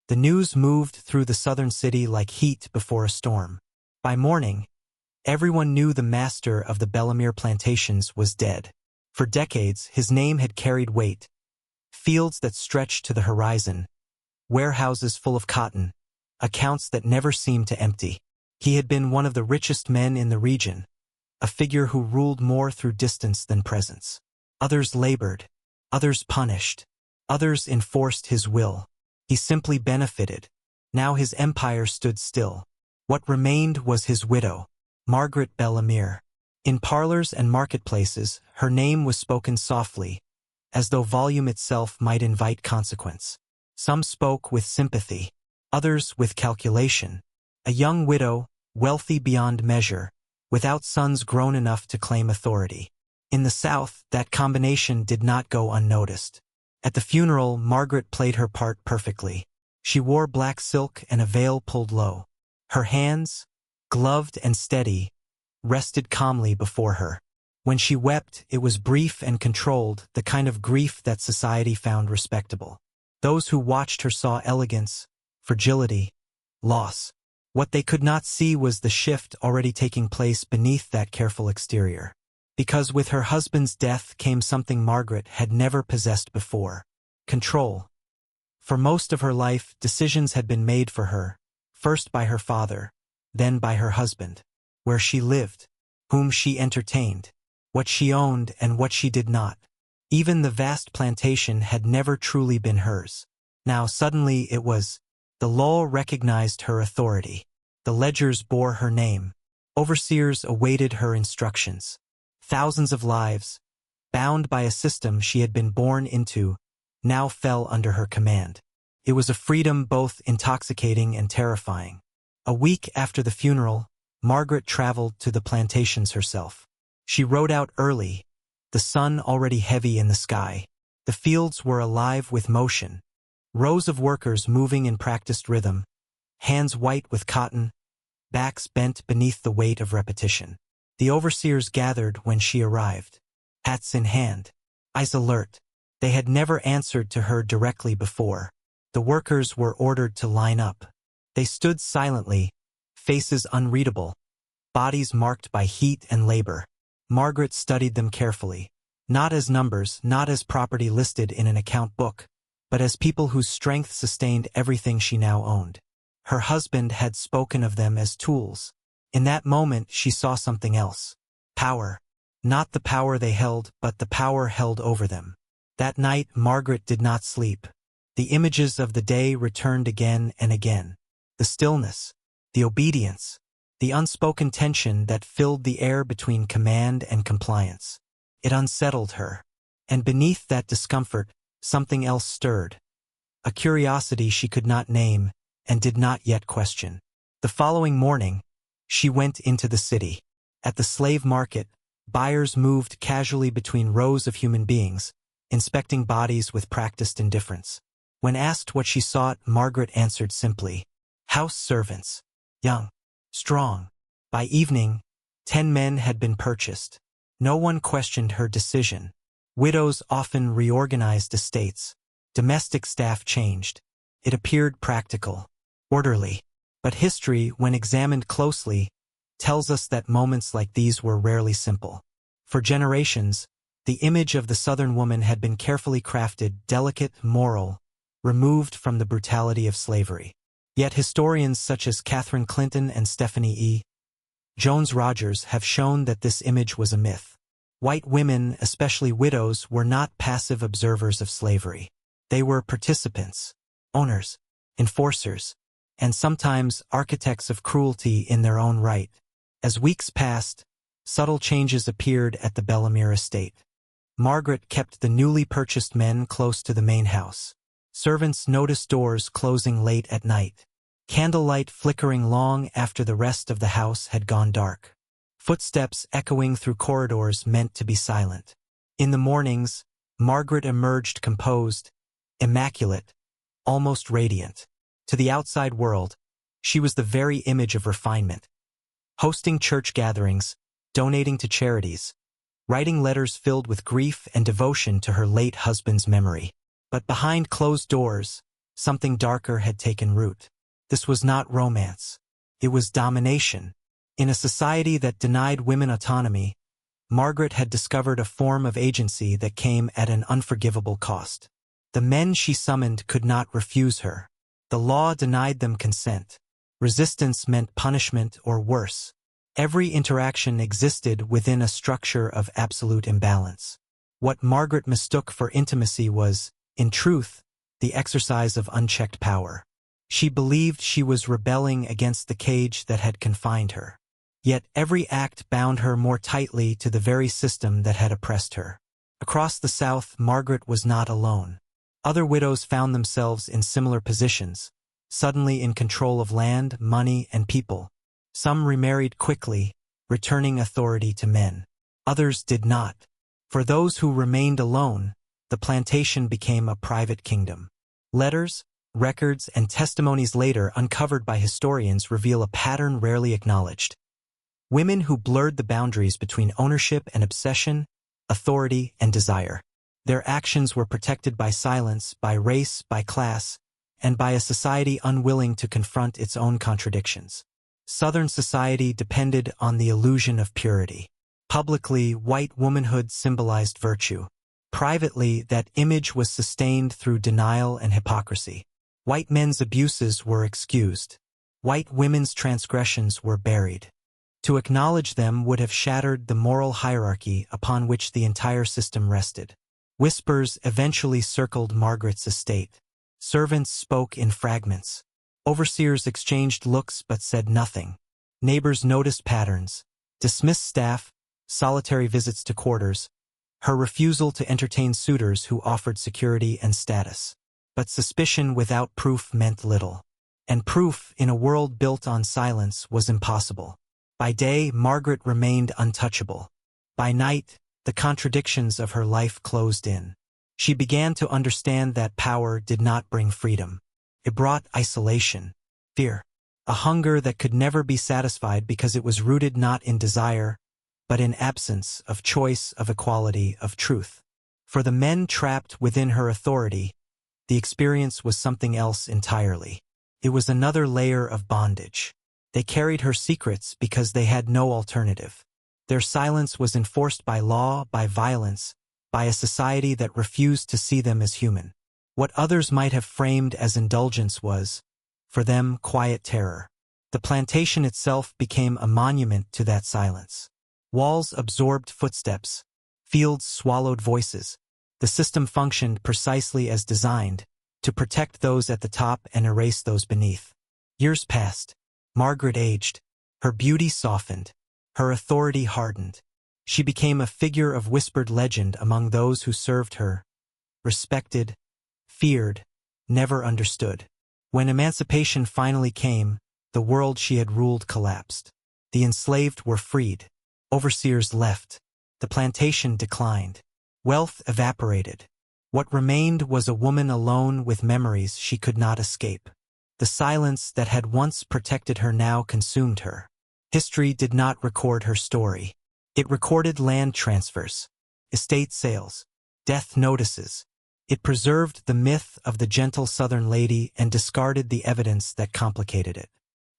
The news moved through the southern city like heat before a storm. By morning, everyone knew the master of the Bellemere plantations was dead. For decades, his name had carried weight. Fields that stretched to the horizon, warehouses full of cotton, accounts that never seemed to empty. He had been one of the richest men in the region, a figure who ruled more through distance than presence. Others labored, others punished, others enforced his will. He simply benefited. Now his empire stood still. What remained was his widow, Margaret Bellemere. In parlors and marketplaces, her name was spoken softly, as though volume itself might invite consequence. Some spoke with sympathy, others with calculation. A young widow, wealthy beyond measure, without sons grown enough to claim authority. In the South, that combination did not go unnoticed. At the funeral, Margaret played her part perfectly. She wore black silk and a veil pulled low. Her hands, gloved and steady, rested calmly before her. When she wept, it was brief and controlled, the kind of grief that society found respectable. Those who watched her saw elegance, fragility, loss. What they could not see was the shift already taking place beneath that careful exterior. Because with her husband's death came something Margaret had never possessed before: control. For most of her life, decisions had been made for her, first by her father, then by her husband. Where she lived, whom she entertained, what she owned and what she did not. Even the vast plantation had never truly been hers. Now suddenly it was. The law recognized her authority. The ledgers bore her name. Overseers awaited her instructions. Thousands of lives, bound by a system she had been born into, now fell under her command. It was a freedom both intoxicating and terrifying. A week after the funeral, Margaret traveled to the plantations herself. She rode out early, the sun already heavy in the sky. The fields were alive with motion. Rows of workers moving in practiced rhythm, hands white with cotton, backs bent beneath the weight of repetition. The overseers gathered when she arrived, hats in hand, eyes alert. They had never answered to her directly before. The workers were ordered to line up. They stood silently, faces unreadable, bodies marked by heat and labor. Margaret studied them carefully, not as numbers, not as property listed in an account book, but as people whose strength sustained everything she now owned. Her husband had spoken of them as tools. In that moment she saw something else. Power. Not the power they held, but the power held over them. That night Margaret did not sleep. The images of the day returned again and again. The stillness, the obedience, the unspoken tension that filled the air between command and compliance. It unsettled her. And beneath that discomfort, something else stirred. A curiosity she could not name and did not yet question. The following morning, she went into the city. At the slave market, buyers moved casually between rows of human beings, inspecting bodies with practiced indifference. When asked what she sought, Margaret answered simply, "House servants. Young. Strong." By evening, 10 men had been purchased. No one questioned her decision. Widows often reorganized estates. Domestic staff changed. It appeared practical, orderly. But history, when examined closely, tells us that moments like these were rarely simple. For generations, the image of the Southern woman had been carefully crafted, delicate, moral, removed from the brutality of slavery. Yet historians such as Catherine Clinton and Stephanie E. Jones Rogers have shown that this image was a myth. White women, especially widows, were not passive observers of slavery. They were participants, owners, enforcers, and sometimes architects of cruelty in their own right. As weeks passed, subtle changes appeared at the Bellemere estate. Margaret kept the newly purchased men close to the main house. Servants noticed doors closing late at night, candlelight flickering long after the rest of the house had gone dark. Footsteps echoing through corridors meant to be silent. In the mornings, Margaret emerged composed, immaculate, almost radiant. To the outside world, she was the very image of refinement. Hosting church gatherings, donating to charities, writing letters filled with grief and devotion to her late husband's memory. But behind closed doors, something darker had taken root. This was not romance. It was domination. In a society that denied women autonomy, Margaret had discovered a form of agency that came at an unforgivable cost. The men she summoned could not refuse her. The law denied them consent. Resistance meant punishment or worse. Every interaction existed within a structure of absolute imbalance. What Margaret mistook for intimacy was, in truth, the exercise of unchecked power. She believed she was rebelling against the cage that had confined her. Yet every act bound her more tightly to the very system that had oppressed her. Across the South, Margaret was not alone. Other widows found themselves in similar positions, suddenly in control of land, money, and people. Some remarried quickly, returning authority to men. Others did not. For those who remained alone, the plantation became a private kingdom. Letters, records, and testimonies later uncovered by historians reveal a pattern rarely acknowledged. Women who blurred the boundaries between ownership and obsession, authority and desire. Their actions were protected by silence, by race, by class, and by a society unwilling to confront its own contradictions. Southern society depended on the illusion of purity. Publicly, white womanhood symbolized virtue. Privately, that image was sustained through denial and hypocrisy. White men's abuses were excused. White women's transgressions were buried. To acknowledge them would have shattered the moral hierarchy upon which the entire system rested. Whispers eventually circled Margaret's estate. Servants spoke in fragments. Overseers exchanged looks but said nothing. Neighbors noticed patterns. Dismissed staff, solitary visits to quarters, her refusal to entertain suitors who offered security and status. But suspicion without proof meant little. And proof, in a world built on silence, was impossible. By day, Margaret remained untouchable. By night, the contradictions of her life closed in. She began to understand that power did not bring freedom. It brought isolation, fear, a hunger that could never be satisfied because it was rooted not in desire, but in absence of choice, of equality, of truth. For the men trapped within her authority, the experience was something else entirely. It was another layer of bondage. They carried her secrets because they had no alternative. Their silence was enforced by law, by violence, by a society that refused to see them as human. What others might have framed as indulgence was, for them, quiet terror. The plantation itself became a monument to that silence. Walls absorbed footsteps. Fields swallowed voices. The system functioned precisely as designed, to protect those at the top and erase those beneath. Years passed. Margaret aged. Her beauty softened. Her authority hardened. She became a figure of whispered legend among those who served her, respected, feared, never understood. When emancipation finally came, the world she had ruled collapsed. The enslaved were freed. Overseers left. The plantation declined. Wealth evaporated. What remained was a woman alone with memories she could not escape. The silence that had once protected her now consumed her. History did not record her story. It recorded land transfers, estate sales, death notices. It preserved the myth of the gentle Southern lady and discarded the evidence that complicated it.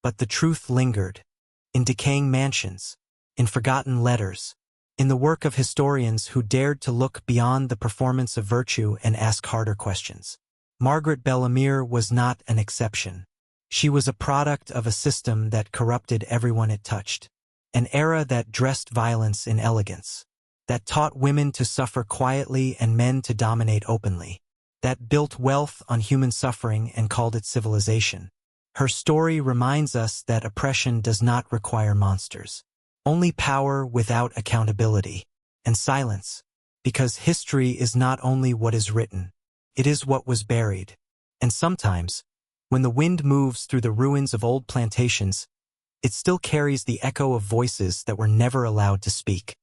But the truth lingered. In decaying mansions, in forgotten letters, in the work of historians who dared to look beyond the performance of virtue and ask harder questions. Margaret Bellemere was not an exception. She was a product of a system that corrupted everyone it touched. An era that dressed violence in elegance. That taught women to suffer quietly and men to dominate openly. That built wealth on human suffering and called it civilization. Her story reminds us that oppression does not require monsters. Only power without accountability. And silence. Because history is not only what is written. It is what was buried. And sometimes, when the wind moves through the ruins of old plantations, it still carries the echo of voices that were never allowed to speak.